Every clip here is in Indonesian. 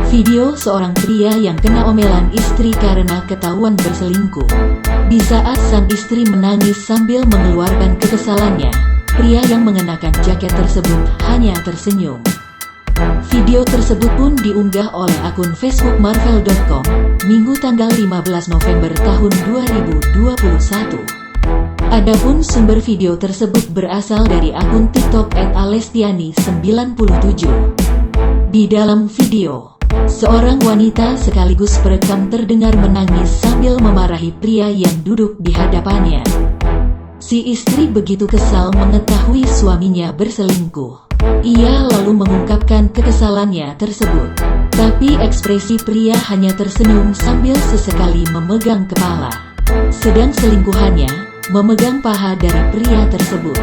Video seorang pria yang kena omelan istri karena ketahuan berselingkuh. Di saat sang istri menangis sambil mengeluarkan kekesalannya, pria yang mengenakan jaket tersebut hanya tersenyum. Video tersebut pun diunggah oleh akun Facebook marvel.com, Minggu tanggal 15 November tahun 2021. Adapun sumber video tersebut berasal dari akun TikTok @alestiani97. Di dalam video, seorang wanita sekaligus perekam terdengar menangis sambil memarahi pria yang duduk di hadapannya. Si istri begitu kesal mengetahui suaminya berselingkuh. Ia lalu mengungkapkan kekesalannya tersebut. Tapi ekspresi pria hanya tersenyum sambil sesekali memegang kepala. Sedang selingkuhannya memegang paha dari pria tersebut.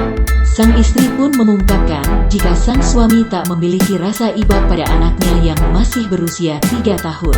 Sang istri pun mengungkapkan jika sang suami tak memiliki rasa iba pada anaknya yang masih berusia 3 tahun.